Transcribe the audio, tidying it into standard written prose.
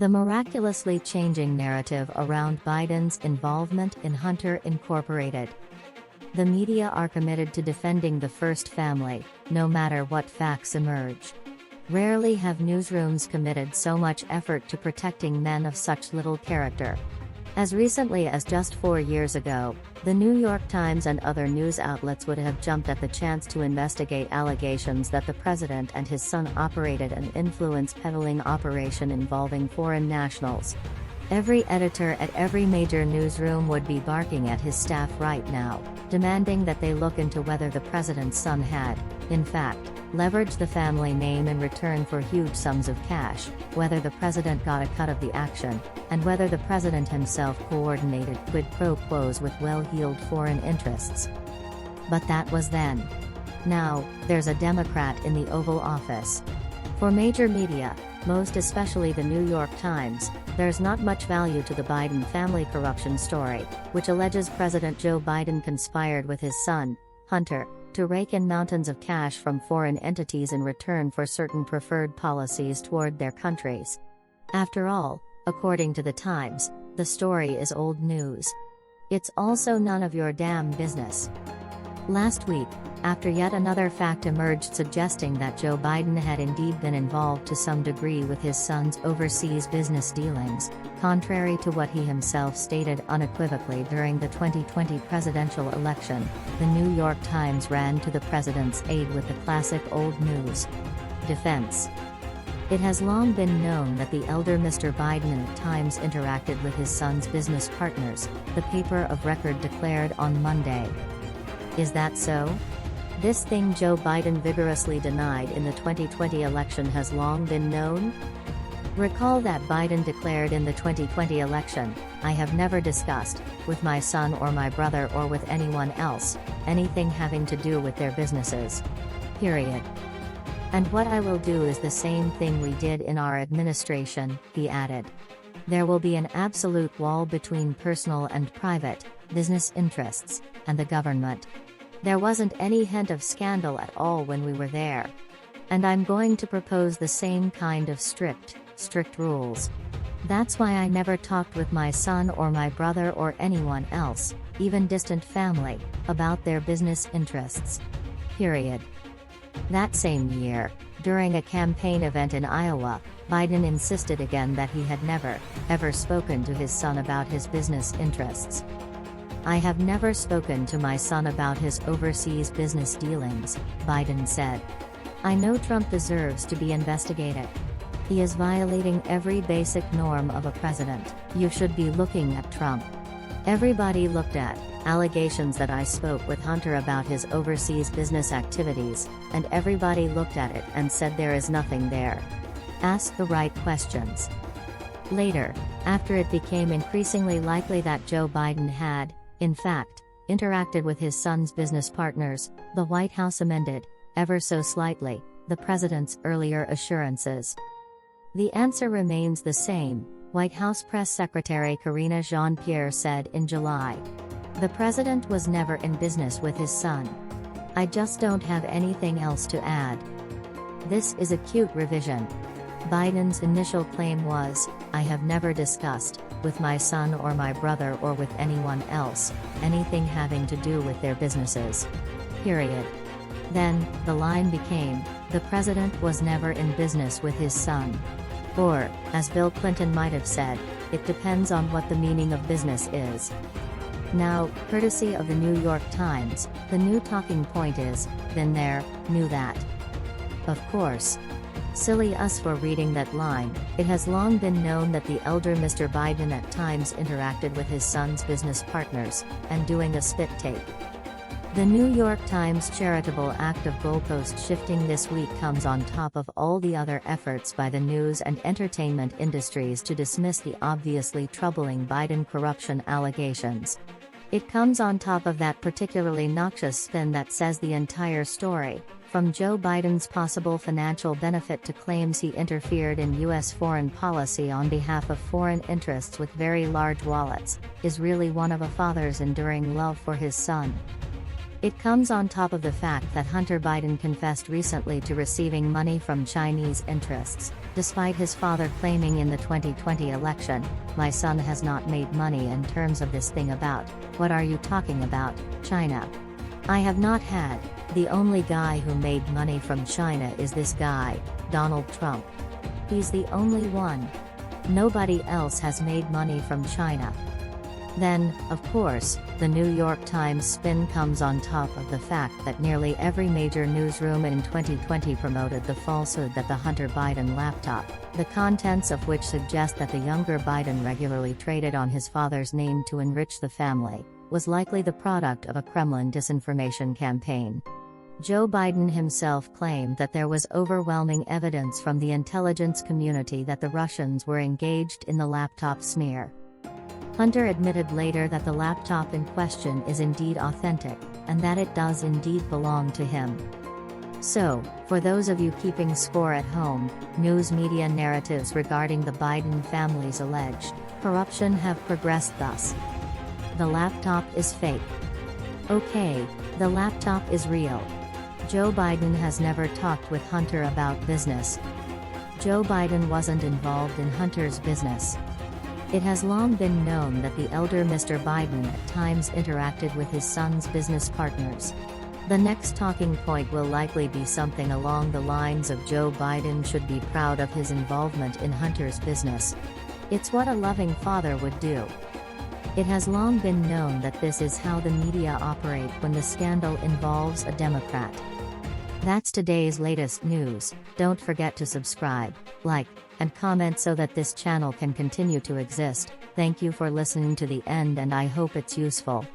The miraculously changing narrative around Biden's involvement in Hunter Incorporated. The media are committed to defending the first family, no matter what facts emerge. Rarely have newsrooms committed so much effort to protecting men of such little character. As recently as just 4 years ago, the New York Times and other news outlets would have jumped at the chance to investigate allegations that the president and his son operated an influence peddling operation involving foreign nationals. Every editor at every major newsroom would be barking at his staff right now, demanding that they look into whether the president's son had, in fact, leveraged the family name in return for huge sums of cash, whether the president got a cut of the action, and whether the president himself coordinated quid pro quos with well-heeled foreign interests. But that was then. Now, there's a Democrat in the Oval Office. For major media, most especially the New York Times, there's not much value to the Biden family corruption story, which alleges President Joe Biden conspired with his son, Hunter, to rake in mountains of cash from foreign entities in return for certain preferred policies toward their countries. After all, according to the Times, the story is old news. It's also none of your damn business. Last week, after yet another fact emerged suggesting that Joe Biden had indeed been involved to some degree with his son's overseas business dealings, contrary to what he himself stated unequivocally during the 2020 presidential election, the New York Times ran to the president's aid with the classic old news defense. It has long been known that the elder Mr. Biden at times interacted with his son's business partners, the paper of record declared on Monday. Is that so? This thing Joe Biden vigorously denied in the 2020 election has long been known? Recall that Biden declared in the 2020 election, "I have never discussed, with my son or my brother or with anyone else, anything having to do with their businesses. Period. And what I will do is the same thing we did in our administration," he added. "There will be an absolute wall between personal and private, business interests, and the government. There wasn't any hint of scandal at all when we were there. And I'm going to propose the same kind of strict rules. That's why I never talked with my son or my brother or anyone else, even distant family, about their business interests. Period." That same year, during a campaign event in Iowa, Biden insisted again that he had never, ever spoken to his son about his business interests. "I have never spoken to my son about his overseas business dealings," Biden said. "I know Trump deserves to be investigated. He is violating every basic norm of a president. You should be looking at Trump. Everybody looked at allegations that I spoke with Hunter about his overseas business activities, and everybody looked at it and said there is nothing there. Ask the right questions." Later, after it became increasingly likely that Joe Biden had, in fact, interacted with his son's business partners, the White House amended, ever so slightly, the president's earlier assurances. The answer remains the same, White House Press Secretary Karine Jean-Pierre said in July. "The president was never in business with his son. I just don't have anything else to add." This is a cute revision. Biden's initial claim was, "I have never discussed, with my son or my brother or with anyone else, anything having to do with their businesses. Period." Then, the line became, "The president was never in business with his son." Or, as Bill Clinton might have said, "It depends on what the meaning of business is." Now, courtesy of the New York Times, the new talking point is, "Been there, knew that." Of course. Silly us for reading that line. It has long been known that the elder Mr. Biden at times interacted with his son's business partners, and doing a spit take. The New York Times charitable act of goalpost shifting this week comes on top of all the other efforts by the news and entertainment industries to dismiss the obviously troubling Biden corruption allegations. It comes on top of that particularly noxious spin that says the entire story, from Joe Biden's possible financial benefit to claims he interfered in U.S. foreign policy on behalf of foreign interests with very large wallets, is really one of a father's enduring love for his son. It comes on top of the fact that Hunter Biden confessed recently to receiving money from Chinese interests, despite his father claiming in the 2020 election, "My son has not made money in terms of this thing about, what are you talking about, China? I have not had, the only guy who made money from China is this guy, Donald Trump. He's the only one. Nobody else has made money from China." Then, of course, the New York Times spin comes on top of the fact that nearly every major newsroom in 2020 promoted the falsehood that the Hunter Biden laptop, the contents of which suggest that the younger Biden regularly traded on his father's name to enrich the family, was likely the product of a Kremlin disinformation campaign. Joe Biden himself claimed that there was overwhelming evidence from the intelligence community that the Russians were engaged in the laptop smear. Hunter admitted later that the laptop in question is indeed authentic, and that it does indeed belong to him. So, for those of you keeping score at home, news media narratives regarding the Biden family's alleged corruption have progressed thus. The laptop is fake. Okay, the laptop is real. Joe Biden has never talked with Hunter about business. Joe Biden wasn't involved in Hunter's business. It has long been known that the elder Mr. Biden at times interacted with his son's business partners. The next talking point will likely be something along the lines of Joe Biden should be proud of his involvement in Hunter's business. It's what a loving father would do. It has long been known that this is how the media operate when the scandal involves a Democrat. That's today's latest news. Don't forget to subscribe, like, and comment so that this channel can continue to exist. Thank you for listening to the end, and I hope it's useful.